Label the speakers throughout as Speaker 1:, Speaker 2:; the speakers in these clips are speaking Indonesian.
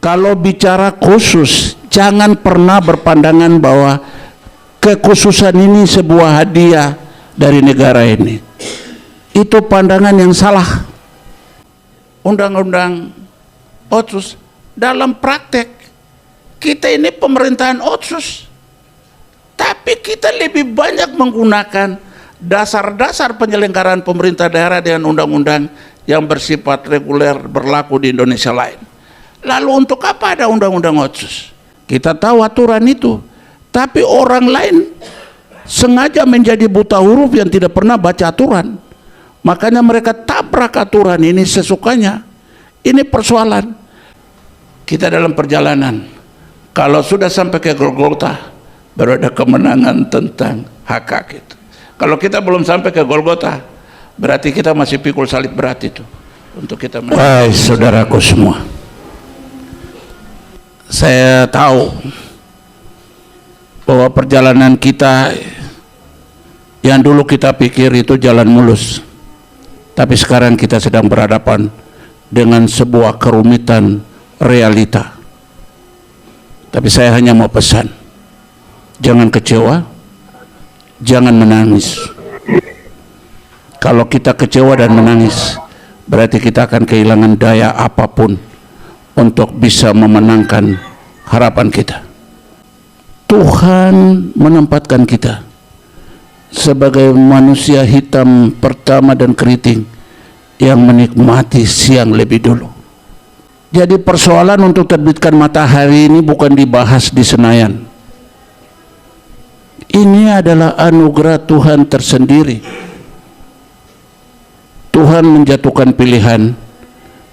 Speaker 1: Kalau bicara khusus, jangan pernah berpandangan bahwa kekhususan ini sebuah hadiah dari negara ini. Itu pandangan yang salah. Undang-undang Otsus dalam praktek kita ini pemerintahan Otsus, tapi kita lebih banyak menggunakan dasar-dasar penyelenggaraan pemerintah daerah dengan undang-undang yang bersifat reguler berlaku di Indonesia lain. Lalu untuk apa ada undang-undang Otsus? Kita tahu aturan itu, tapi orang lain sengaja menjadi buta huruf yang tidak pernah baca aturan. Makanya mereka tabrak aturan ini sesukanya. Ini persoalan. Kita dalam perjalanan, kalau sudah sampai ke Golgota, baru ada kemenangan tentang hak itu. Kalau kita belum sampai ke Golgota, berarti kita masih pikul salib berat itu untuk kita menang. Wahai saudaraku semua, saya tahu bahwa perjalanan kita yang dulu kita pikir itu jalan mulus, tapi sekarang kita sedang berhadapan dengan sebuah kerumitan realita. Tapi saya hanya mau pesan, jangan kecewa, jangan menangis. Kalau kita kecewa dan menangis, berarti kita akan kehilangan daya apapun untuk bisa memenangkan harapan kita. Tuhan menempatkan kita sebagai manusia hitam pertama dan keriting yang menikmati siang lebih dulu. Jadi persoalan untuk terbitkan matahari ini bukan dibahas di Senayan. Ini adalah anugerah Tuhan tersendiri. Tuhan menjatuhkan pilihan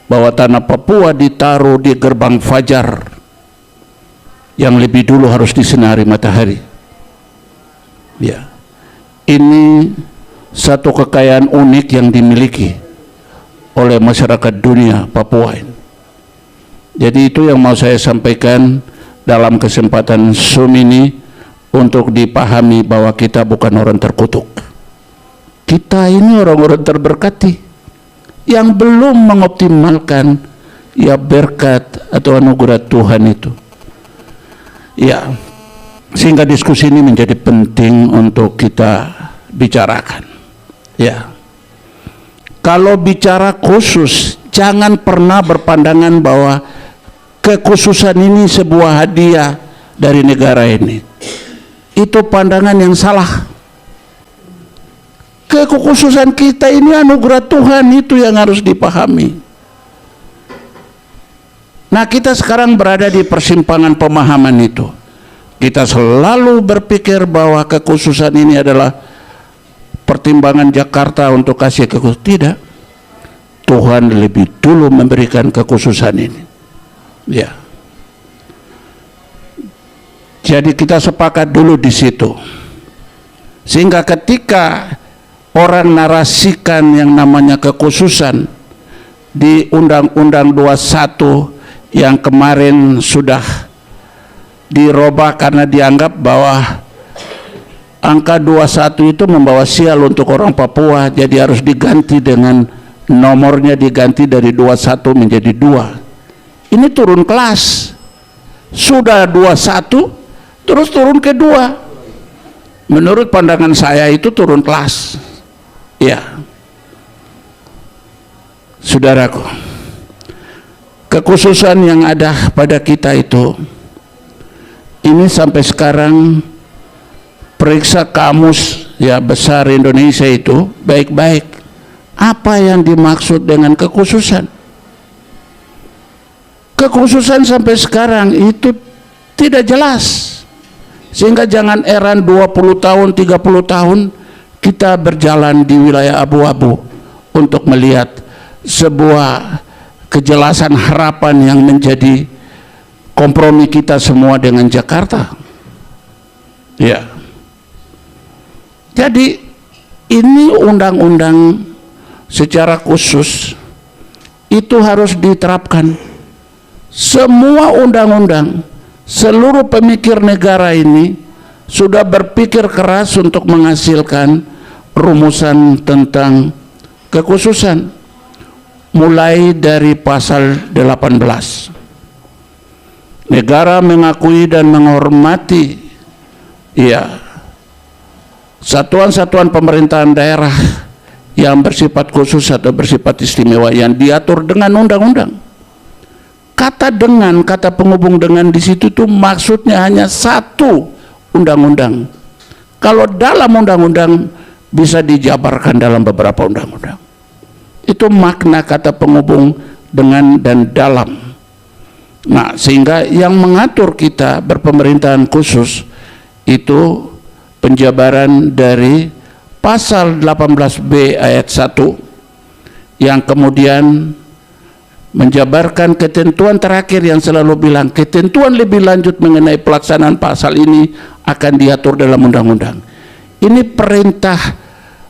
Speaker 1: bahwa tanah Papua ditaruh di gerbang fajar yang lebih dulu harus disinari matahari. Ya, ini satu kekayaan unik yang dimiliki oleh masyarakat dunia Papua ini. Jadi itu yang mau saya sampaikan dalam kesempatan Zoom ini, untuk dipahami bahwa kita bukan orang terkutuk. Kita ini orang-orang terberkati yang belum mengoptimalkan ya berkat atau anugerah Tuhan itu. Ya, sehingga diskusi ini menjadi penting untuk kita bicarakan. Ya, kalau bicara khusus, jangan pernah berpandangan bahwa kekhususan ini sebuah hadiah dari negara ini. Itu pandangan yang salah. Kekhususan kita ini anugerah Tuhan, itu yang harus dipahami. Nah, kita sekarang berada di persimpangan pemahaman itu. Kita selalu berpikir bahwa kekhususan ini adalah pertimbangan Jakarta untuk kasih kekhususan. Tidak. Tuhan lebih dulu memberikan kekhususan ini. Ya. Jadi kita sepakat dulu di situ. Sehingga ketika orang narasikan yang namanya kekhususan di Undang-Undang 21 yang kemarin sudah dirubah karena dianggap bahwa angka 21 itu membawa sial untuk orang Papua, jadi harus diganti dengan nomornya, diganti dari 21 menjadi 2. Ini turun kelas. Sudah 21 terus turun ke 2. Menurut pandangan saya itu turun kelas. Ya, saudaraku, kekhususan yang ada pada kita itu, ini sampai sekarang periksa kamus ya besar Indonesia itu baik-baik. Apa yang dimaksud dengan kekhususan? Kekhususan sampai sekarang itu tidak jelas. Sehingga jangan heran 20 tahun, 30 tahun kita berjalan di wilayah abu-abu untuk melihat sebuah kejelasan harapan yang menjadi kompromi kita semua dengan Jakarta. Ya. Jadi ini undang-undang secara khusus itu harus diterapkan. Semua undang-undang, seluruh pemikir negara ini sudah berpikir keras untuk menghasilkan rumusan tentang kekhususan, mulai dari pasal 18. negara mengakui dan menghormati satuan-satuan pemerintahan daerah yang bersifat khusus atau bersifat istimewa yang diatur dengan undang-undang. Kata dengan, kata penghubung dengan di situ tuh maksudnya hanya satu undang-undang. Kalau dalam undang-undang bisa dijabarkan dalam beberapa undang-undang. Itu makna kata penghubung dengan dan dalam. Nah, sehingga yang mengatur kita berpemerintahan khusus itu penjabaran dari pasal 18B ayat 1 yang kemudian menjabarkan ketentuan terakhir yang selalu bilang ketentuan lebih lanjut mengenai pelaksanaan pasal ini akan diatur dalam undang-undang. Ini perintah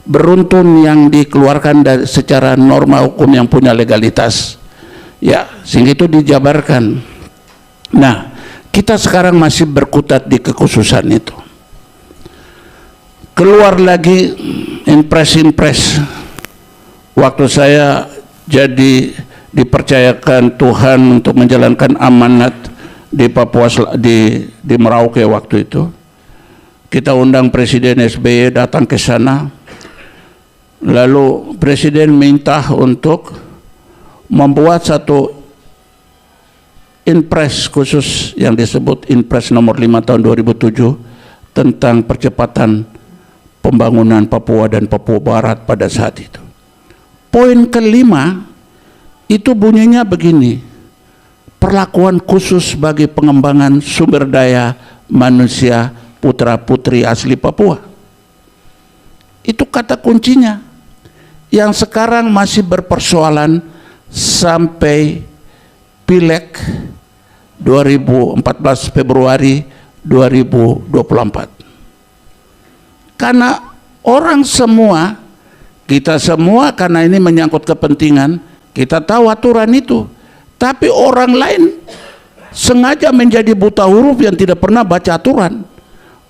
Speaker 1: beruntun yang dikeluarkan secara norma hukum yang punya legalitas. Ya, sehingga itu dijabarkan. Nah, kita sekarang masih berkutat di kekhususan itu. Keluar lagi impres waktu saya jadi dipercayakan Tuhan untuk menjalankan amanat di Papua, di Merauke waktu itu. Kita undang Presiden SBY datang ke sana. Lalu Presiden minta untuk membuat satu Inpres khusus yang disebut Inpres nomor 5 tahun 2007 tentang percepatan pembangunan Papua dan Papua Barat pada saat itu. Poin kelima itu bunyinya begini: perlakuan khusus bagi pengembangan sumber daya manusia putra-putri asli Papua. Itu kata kuncinya yang sekarang masih berpersoalan sampai Pileg 2014 Februari 2024. Karena orang semua, kita semua, karena ini menyangkut kepentingan, kita tahu aturan itu. Tapi orang lain sengaja menjadi buta huruf yang tidak pernah baca aturan.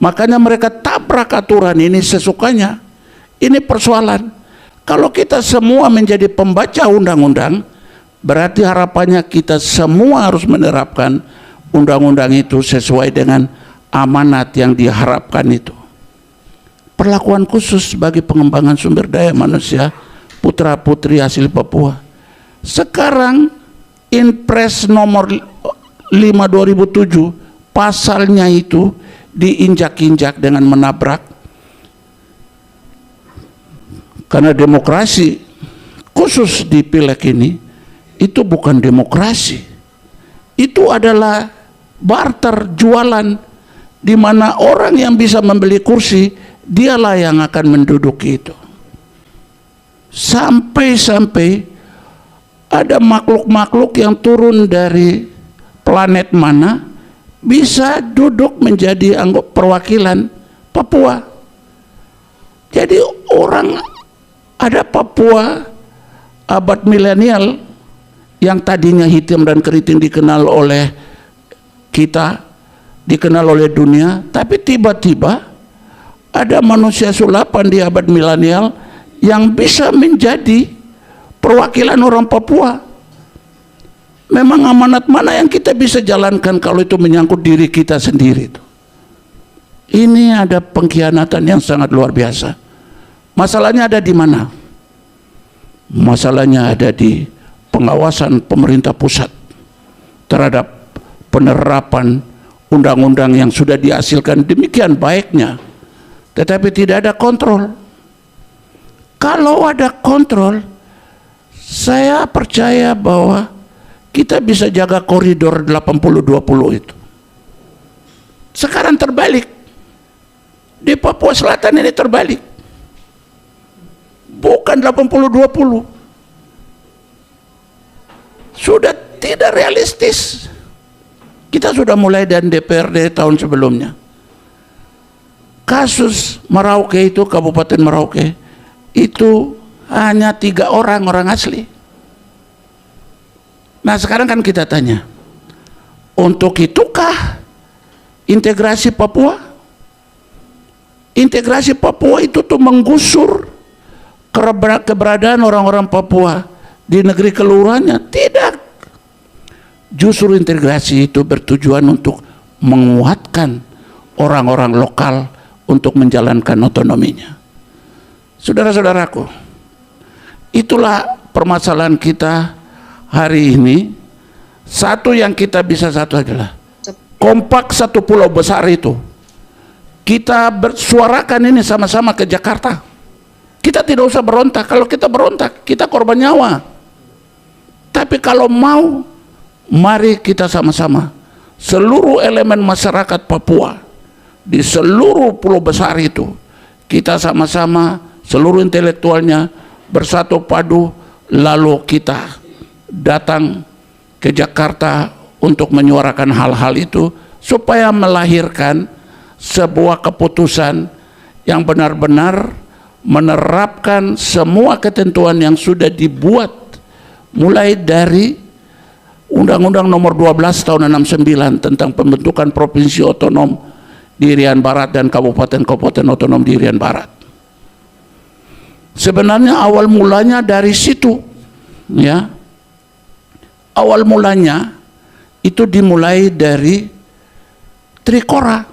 Speaker 1: Makanya mereka tabrak aturan ini sesukanya. Ini persoalan. Kalau kita semua menjadi pembaca undang-undang, berarti harapannya kita semua harus menerapkan undang-undang itu sesuai dengan amanat yang diharapkan itu. Perlakuan khusus bagi pengembangan sumber daya manusia putra-putri asli Papua. Sekarang Inpres nomor 5 2007 pasalnya itu diinjak-injak dengan menabrak. Karena demokrasi khusus di Pileg ini itu bukan demokrasi. Itu adalah barter, jualan, di mana orang yang bisa membeli kursi dialah yang akan menduduki itu. Sampai-sampai ada makhluk-makhluk yang turun dari planet mana bisa duduk menjadi anggota perwakilan Papua. Jadi orang ada Papua abad milenial yang tadinya hitam dan keriting dikenal oleh kita, dikenal oleh dunia, tapi tiba-tiba ada manusia sulapan di abad milenial yang bisa menjadi perwakilan orang Papua. Memang amanat mana yang kita bisa jalankan kalau itu menyangkut diri kita sendiri itu? Ini ada pengkhianatan yang sangat luar biasa. Masalahnya ada di mana? Masalahnya ada di pengawasan pemerintah pusat terhadap penerapan undang-undang yang sudah dihasilkan demikian baiknya, tetapi tidak ada kontrol. Kalau ada kontrol, saya percaya bahwa kita bisa jaga koridor 80-20 itu. Sekarang terbalik. Di Papua Selatan ini terbalik. Bukan 80-20. Sudah tidak realistis. Kita sudah mulai dari DPRD tahun sebelumnya. Kasus Merauke itu, Kabupaten Merauke, itu hanya 3 orang asli. Nah sekarang kan kita tanya, untuk itukah integrasi Papua? Integrasi Papua itu tuh menggusur keberadaan orang-orang Papua di negeri kelurahannya. Tidak. Justru integrasi itu bertujuan untuk menguatkan orang-orang lokal untuk menjalankan otonominya. Saudara-saudaraku, itulah permasalahan kita hari ini. Satu yang kita bisa satu adalah kompak satu pulau besar itu. Kita bersuarakan ini sama-sama ke Jakarta. Kita tidak usah berontak. Kalau kita berontak, kita korban nyawa. Tapi kalau mau, mari kita sama-sama, seluruh elemen masyarakat Papua di seluruh pulau besar itu, kita sama-sama, seluruh intelektualnya bersatu padu, lalu kita datang ke Jakarta untuk menyuarakan hal-hal itu, supaya melahirkan sebuah keputusan yang benar-benar menerapkan semua ketentuan yang sudah dibuat mulai dari Undang-Undang Nomor 12 tahun 69 tentang pembentukan Provinsi Otonom di Irian Barat dan Kabupaten-Kabupaten Otonom di Irian Barat. Sebenarnya awal mulanya dari situ, ya. Awal mulanya itu dimulai dari Trikora,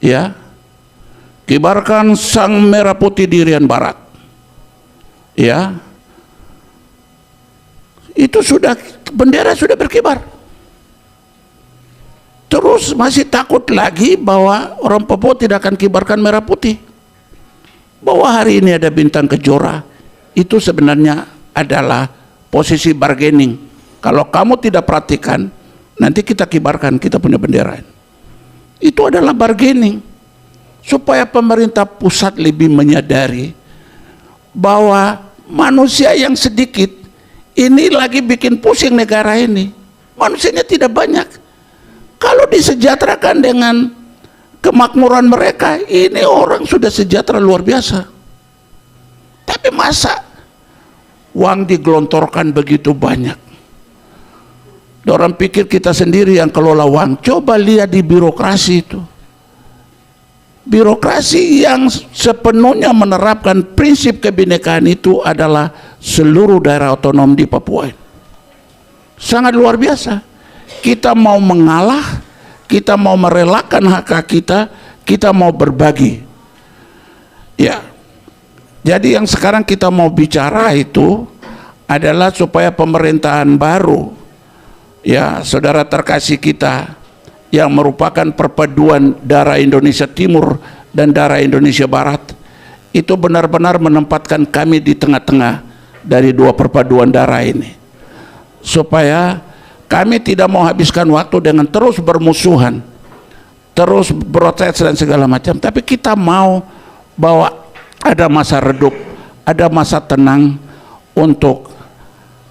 Speaker 1: ya. Kibarkan sang merah putih di Irian Barat, ya. Itu sudah, bendera sudah berkibar. Terus masih takut lagi bahwa orang Papua tidak akan kibarkan merah putih. Bahwa hari ini ada bintang kejora, itu sebenarnya adalah posisi bargaining. Kalau kamu tidak perhatikan, nanti kita kibarkan, kita punya bendera. Itu adalah bargaining, supaya pemerintah pusat lebih menyadari bahwa manusia yang sedikit ini lagi bikin pusing negara ini. Manusianya tidak banyak. Kalau disejahterakan dengan kemakmuran mereka, ini orang sudah sejahtera luar biasa. Tapi masa uang digelontorkan begitu banyak? Orang pikir kita sendiri yang kelola uang. Coba lihat di birokrasi itu. Birokrasi yang sepenuhnya menerapkan prinsip kebinekaan itu adalah seluruh daerah otonom di Papua. Sangat luar biasa. Kita mau mengalah, kita mau merelakan hak kita, kita mau berbagi. Ya. Jadi yang sekarang kita mau bicara itu adalah supaya pemerintahan baru, ya, saudara terkasih kita, yang merupakan perpaduan darah Indonesia Timur dan darah Indonesia Barat, itu benar-benar menempatkan kami di tengah-tengah dari dua perpaduan darah ini, supaya kami tidak mau habiskan waktu dengan terus bermusuhan, terus protes dan segala macam, tapi kita mau bahwa ada masa redup, ada masa tenang untuk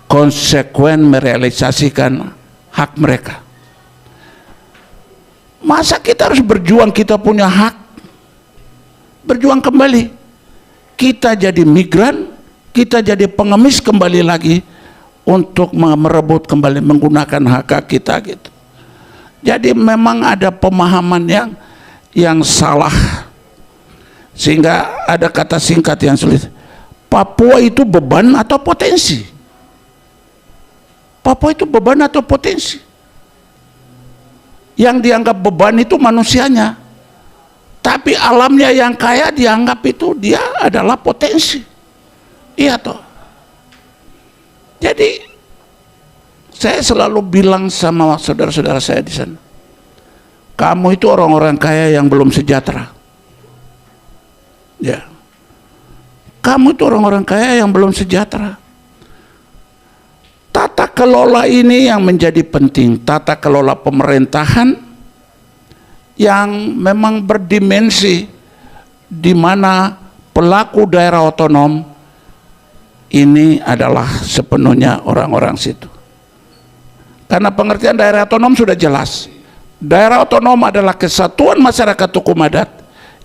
Speaker 1: konsekuen merealisasikan hak mereka. Masa kita harus berjuang, kita punya hak berjuang kembali, kita jadi migran, kita jadi pengemis kembali lagi untuk merebut kembali, menggunakan hak kita gitu. Jadi memang ada pemahaman yang salah, sehingga ada kata singkat yang sulit. Papua itu beban atau potensi? Papua itu beban atau potensi? Yang dianggap beban itu manusianya, tapi alamnya yang kaya dianggap itu dia adalah potensi. Iya toh. Jadi saya selalu bilang sama saudara-saudara saya di sana, kamu itu orang-orang kaya yang belum sejahtera. Ya. Kamu itu orang-orang kaya yang belum sejahtera. Tata kelola ini yang menjadi penting, tata kelola pemerintahan yang memang berdimensi, di mana pelaku daerah otonom ini adalah sepenuhnya orang-orang situ. Karena pengertian daerah otonom sudah jelas. Daerah otonom adalah kesatuan masyarakat hukum adat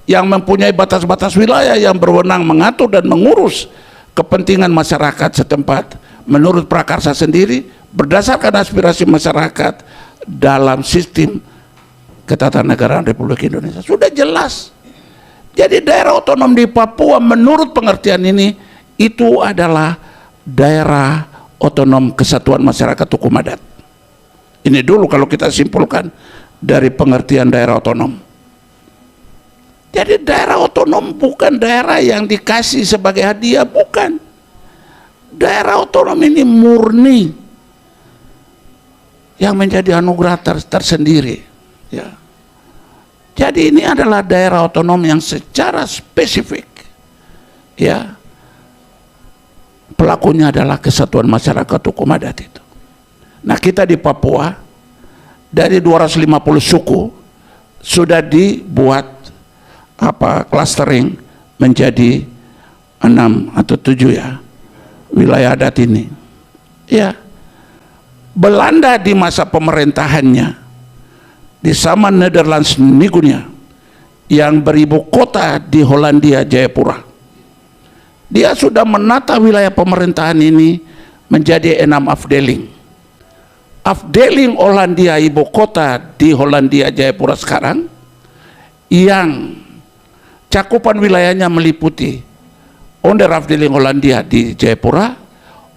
Speaker 1: yang mempunyai batas-batas wilayah yang berwenang mengatur dan mengurus kepentingan masyarakat setempat menurut prakarsa sendiri, berdasarkan aspirasi masyarakat dalam sistem ketatanegaraan Republik Indonesia. Sudah jelas. Jadi daerah otonom di Papua menurut pengertian ini itu adalah daerah otonom kesatuan masyarakat hukum adat. Ini dulu kalau kita simpulkan dari pengertian daerah otonom. Jadi daerah otonom bukan daerah yang dikasih sebagai hadiah, bukan. Daerah otonom ini murni yang menjadi anugerah tersendiri. Ya. Jadi ini adalah daerah otonom yang secara spesifik, ya, pelakunya adalah kesatuan masyarakat hukum adat itu. Nah, kita di Papua dari 250 suku sudah dibuat clustering menjadi 6 atau 7 ya wilayah adat ini. Ya, Belanda di masa pemerintahannya di zaman Netherlands Nigunia yang beribu kota di Hollandia Jayapura, dia sudah menata wilayah pemerintahan ini menjadi 6 afdeling. Afdeling Hollandia ibu kota di Hollandia Jayapura sekarang yang cakupan wilayahnya meliputi Onder Afdeling Hollandia di Jayapura,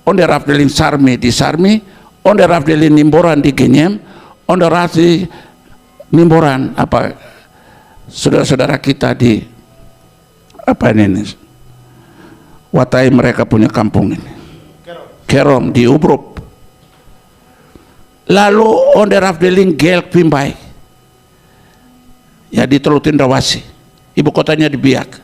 Speaker 1: Onder Afdeling Sarmi di Sarmi, Onder Afdeling Nimboran di Genyem, Onder Afdeling Nimboran saudara-saudara kita di ini Watai, mereka punya kampung ini Kerom di Ubrup. Lalu Onder Afdeling Gelk Pimbai ya di Teluk Tindrawasi, ibu kotanya di Biak,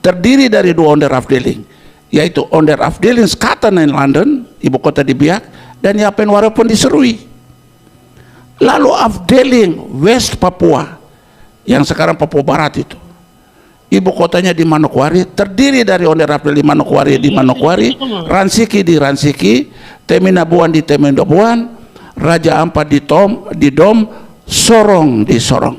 Speaker 1: terdiri dari 2 Onder Afdeling, yaitu Onder Afdeling Skaten in London, ibu kota di Biak, dan Yapenwara pun di Serui. Lalu Afdeling West Papua yang sekarang Papua Barat itu, ibu kotanya di Manokwari, terdiri dari Onder Afdeling Manokwari di Manokwari, Ransiki di Ransiki, Teminabuan di Teminabuan, Raja Ampat di Dom, Sorong di Sorong.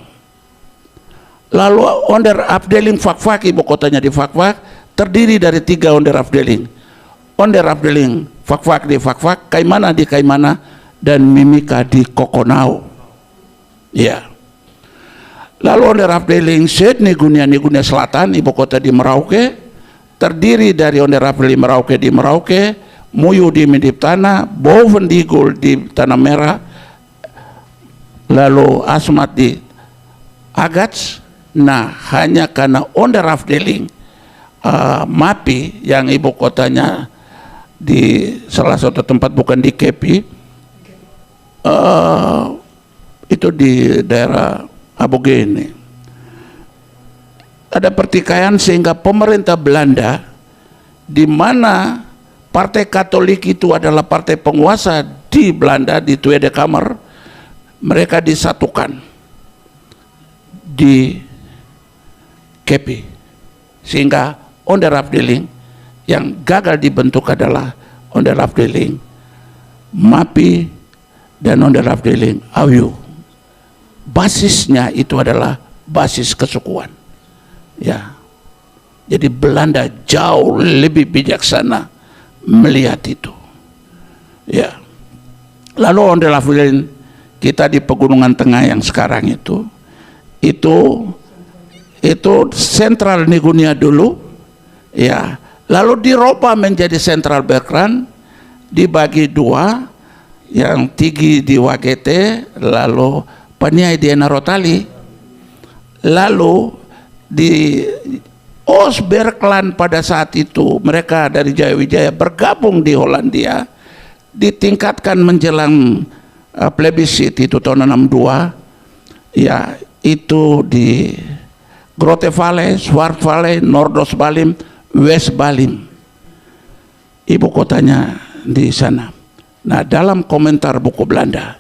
Speaker 1: Lalu Onder Afdeling Fakfak, ibu kotanya di Fakfak, terdiri dari 3 Onder Afdeling. Onder Afdeling Fakfak di Fakfak, Kaimana di Kaimana, dan Mimika di Kokonau. Ya. Lalu Onder Afdeling Syd Nigunia Selatan, ibu kota di Merauke, terdiri dari Onder Afdeling Merauke di Merauke, Muyu di Midiptana, Bovendigul di Tanah Merah, lalu Asmat di Agats. Nah, hanya karena Onder Afdeling Mapi yang ibu kotanya di salah satu tempat bukan di Kepi, itu di daerah Aboge ini ada pertikaian sehingga pemerintah Belanda, di mana Partai Katolik itu adalah partai penguasa di Belanda di Tweede Kamer, mereka disatukan di Kepi, sehingga Onder Afdeling yang gagal dibentuk adalah Onder Afdeling Mapi dan Onder Afdeling Awiu. Basisnya itu adalah basis kesukuan. Ya. Jadi Belanda jauh lebih bijaksana melihat itu. Ya. Lalu Onder Afdeling kita di Pegunungan Tengah yang sekarang itu sentral Nigunia dulu, ya. Lalu dirubah menjadi sentral Berkran, dibagi 2, yang Tigi di Wagete, lalu Paniai di Enarotali, lalu di Osberklan pada saat itu mereka dari Jayawijaya bergabung di Hollandia, ditingkatkan menjelang plebisit itu tahun 62, ya, itu di Grote Valley, Swart Valley, Nordos Balim, West Balim, ibu kotanya di sana. Nah, dalam komentar buku Belanda,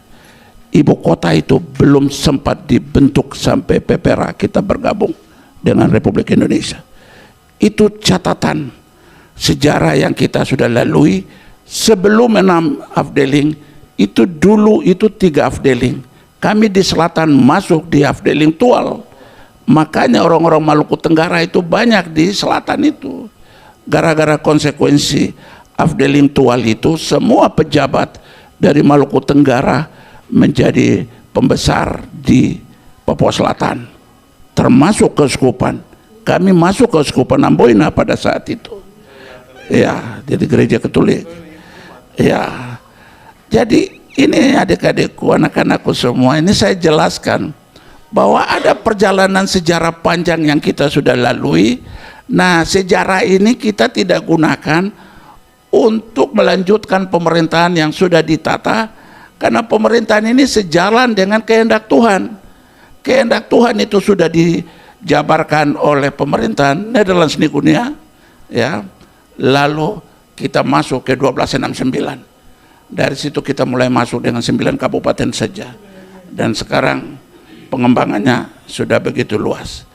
Speaker 1: ibu kota itu belum sempat dibentuk sampai PPRA kita bergabung dengan Republik Indonesia. Itu catatan sejarah yang kita sudah lalui. Sebelum 6 afdeling itu dulu itu 3 afdeling. Kami di selatan masuk di afdeling Tual. Makanya orang-orang Maluku Tenggara itu banyak di selatan itu. Gara-gara konsekuensi afdeling Tual itu, semua pejabat dari Maluku Tenggara menjadi pembesar di Papua Selatan, termasuk keuskupan. Kami masuk keuskupan Amboina pada saat itu. Ya, jadi gereja Katolik. Ya. Jadi Ini adik-adikku, anak-anakku semua, ini saya jelaskan bahwa ada perjalanan sejarah panjang yang kita sudah lalui. Nah, sejarah ini kita tidak gunakan untuk melanjutkan pemerintahan yang sudah ditata, karena pemerintahan ini sejalan dengan kehendak Tuhan. Kehendak Tuhan itu sudah dijabarkan oleh pemerintahan Nederlands Nigunia, ya. Lalu kita masuk ke 1269. Dari situ kita mulai masuk dengan 9 kabupaten saja. Dan sekarang pengembangannya sudah begitu luas.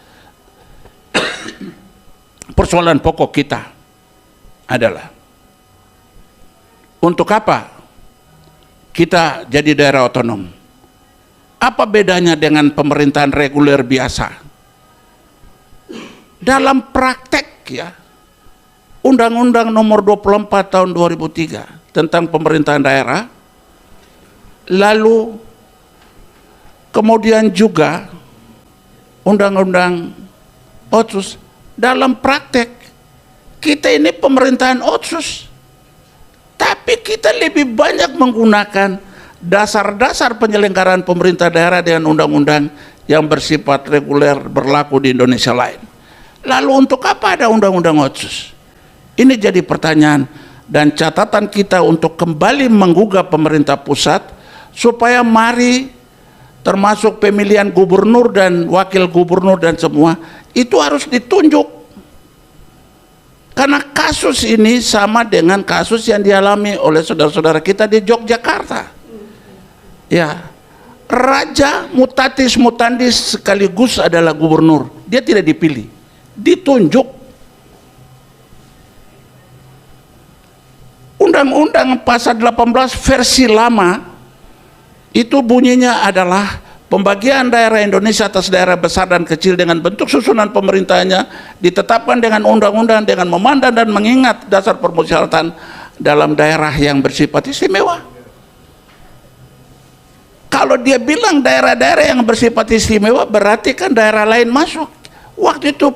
Speaker 1: Persoalan pokok kita adalah, untuk apa kita jadi daerah otonom? Apa bedanya dengan pemerintahan reguler biasa? Dalam praktek ya, Undang-Undang Nomor 24 Tahun 2003 tentang pemerintahan daerah, lalu kemudian juga Undang-Undang Otsus, dalam praktek kita ini pemerintahan Otsus, tapi kita lebih banyak menggunakan dasar-dasar penyelenggaraan pemerintah daerah dengan undang-undang yang bersifat reguler berlaku di Indonesia lain. Lalu untuk apa ada Undang-Undang Otsus? Ini jadi pertanyaan dan catatan kita untuk kembali menggugah pemerintah pusat, supaya mari termasuk pemilihan gubernur dan wakil gubernur dan semua itu harus ditunjuk, karena kasus ini sama dengan kasus yang dialami oleh saudara-saudara kita di Yogyakarta, ya. Raja mutatis mutandis sekaligus adalah gubernur, dia tidak dipilih, ditunjuk. Undang-Undang pasal 18 versi lama itu bunyinya adalah pembagian daerah Indonesia atas daerah besar dan kecil dengan bentuk susunan pemerintahnya ditetapkan dengan undang-undang dengan memandang dan mengingat dasar permusyawaratan dalam daerah yang bersifat istimewa. Kalau dia bilang daerah-daerah yang bersifat istimewa, berarti kan daerah lain masuk. Waktu itu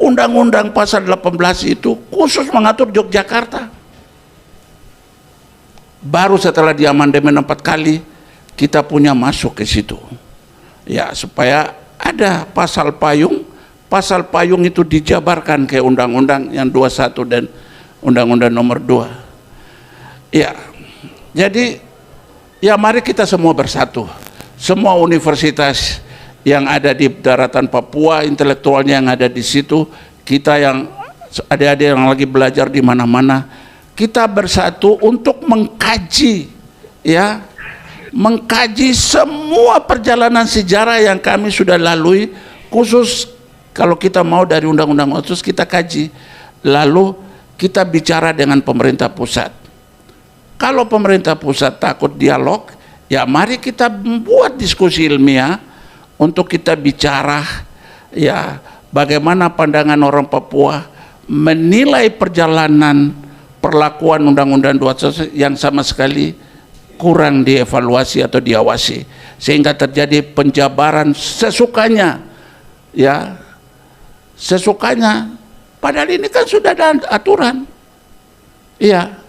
Speaker 1: Undang-Undang pasal 18 itu khusus mengatur Yogyakarta. Baru setelah diamandemen 4 kali kita punya masuk ke situ, ya, supaya ada pasal payung itu dijabarkan ke undang-undang yang 21 dan undang-undang nomor 2, ya. Jadi ya mari kita semua bersatu, semua universitas yang ada di daratan Papua, intelektualnya yang ada di situ, kita yang adik-adik yang lagi belajar di mana-mana, kita bersatu untuk mengkaji, ya, mengkaji semua perjalanan sejarah yang kami sudah lalui, khusus kalau kita mau dari Undang-Undang Otsus kita kaji, lalu kita bicara dengan pemerintah pusat. Kalau pemerintah pusat takut dialog, ya mari kita membuat diskusi ilmiah untuk kita bicara, ya, bagaimana pandangan orang Papua menilai perjalanan perlakuan Undang-Undang 21 yang sama sekali kurang dievaluasi atau diawasi, sehingga terjadi penjabaran sesukanya, ya, sesukanya. Padahal ini kan sudah ada aturan, ya.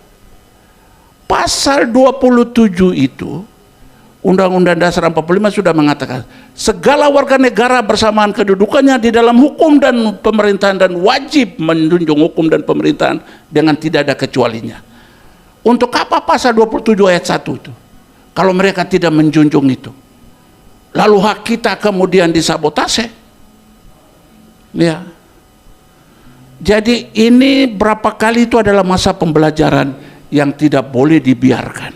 Speaker 1: Pasal 27 itu Undang-Undang Dasar 45 sudah mengatakan segala warga negara bersamaan kedudukannya di dalam hukum dan pemerintahan dan wajib menjunjung hukum dan pemerintahan dengan tidak ada kecualinya. Untuk apa pasal 27 ayat 1 itu? Kalau mereka tidak menjunjung itu, lalu hak kita kemudian disabotase, ya. Jadi ini berapa kali itu adalah masa pembelajaran yang tidak boleh dibiarkan.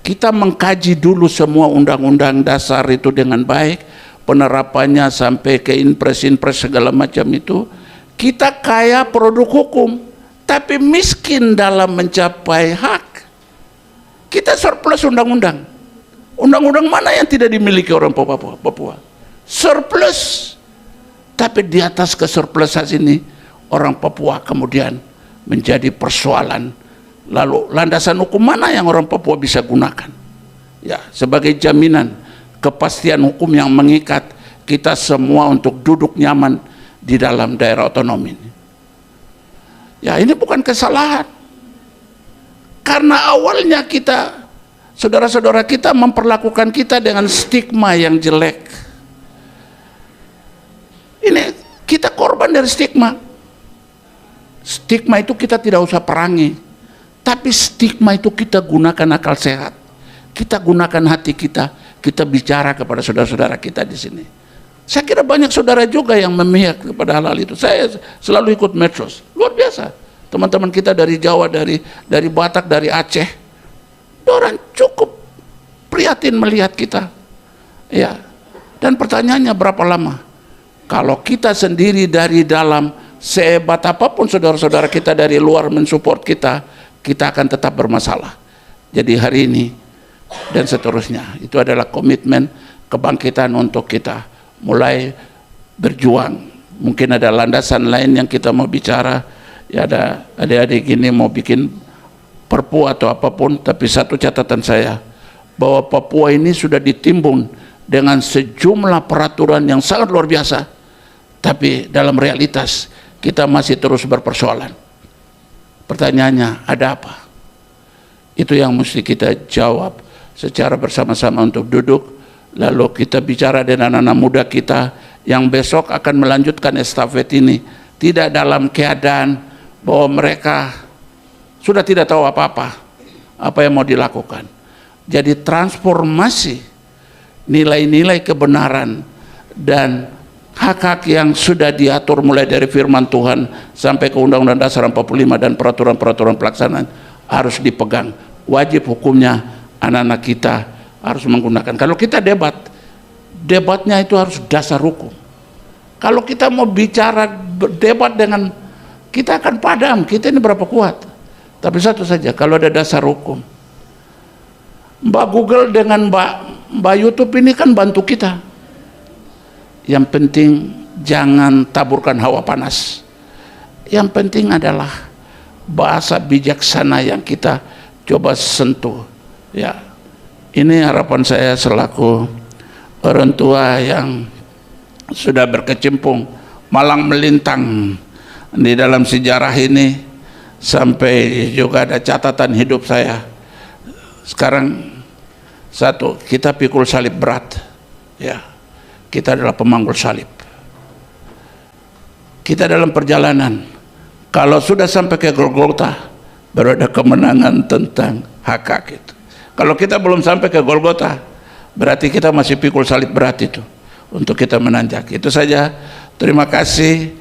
Speaker 1: Kita mengkaji dulu semua undang-undang dasar itu dengan baik, penerapannya sampai ke impres segala macam itu. Kita kaya produk hukum, tapi miskin dalam mencapai hak. Kita surplus undang-undang. Undang-undang mana yang tidak dimiliki orang Papua? Surplus. Tapi di atas kesurplusan ini, orang Papua kemudian menjadi persoalan. Lalu landasan hukum mana yang orang Papua bisa gunakan, ya, sebagai jaminan kepastian hukum yang mengikat kita semua untuk duduk nyaman di dalam daerah otonom ini. Ya, ini bukan kesalahan, karena awalnya kita saudara-saudara kita memperlakukan kita dengan stigma yang jelek. Ini kita korban dari stigma. Stigma itu kita tidak usah perangi, tapi stigma itu kita gunakan akal sehat, kita gunakan hati kita, kita bicara kepada saudara-saudara kita di sini. Saya kira banyak saudara juga yang memihak kepada hal-hal itu. Saya selalu ikut medsos, luar biasa. Teman-teman kita dari Jawa, dari Batak, dari Aceh, orang cukup prihatin melihat kita. Ya. Dan pertanyaannya berapa lama? Kalau kita sendiri dari dalam, sehebat apapun saudara-saudara kita dari luar mensupport kita, kita akan tetap bermasalah. Jadi hari ini dan seterusnya, itu adalah komitmen kebangkitan untuk kita mulai berjuang. Mungkin ada landasan lain yang kita mau bicara, ya ada adik-adik ini mau bikin perpu atau apapun, tapi satu catatan saya, bahwa Papua ini sudah ditimbun dengan sejumlah peraturan yang sangat luar biasa, tapi dalam realitas kita masih terus berpersoalan. Pertanyaannya, ada apa? Itu yang mesti kita jawab secara bersama-sama untuk duduk, lalu kita bicara dengan anak-anak muda kita yang besok akan melanjutkan estafet ini, tidak dalam keadaan bahwa mereka sudah tidak tahu apa-apa, apa yang mau dilakukan. Jadi transformasi nilai-nilai kebenaran dan hak-hak yang sudah diatur mulai dari firman Tuhan sampai ke Undang-Undang Dasar 45 dan peraturan-peraturan pelaksanaan harus dipegang. Wajib hukumnya anak-anak kita harus menggunakan. Kalau kita debatnya itu harus dasar hukum. Kalau kita mau bicara debat dengan, kita akan padam, kita ini berapa kuat. Tapi satu saja, kalau ada dasar hukum. Mbak Google dengan Mbak YouTube ini kan bantu kita. Yang penting jangan taburkan hawa panas. Yang penting adalah bahasa bijaksana yang kita coba sentuh. Ya, ini harapan saya selaku orang tua yang sudah berkecimpung malang melintang di dalam sejarah ini, sampai juga ada catatan hidup saya. Sekarang satu, kita pikul salib berat, ya. Kita adalah pemanggul salib. Kita dalam perjalanan, kalau sudah sampai ke Golgota, baru ada kemenangan tentang hak-hak itu. Kalau kita belum sampai ke Golgota, berarti kita masih pikul salib berat itu untuk kita menanjak. Itu saja. Terima kasih.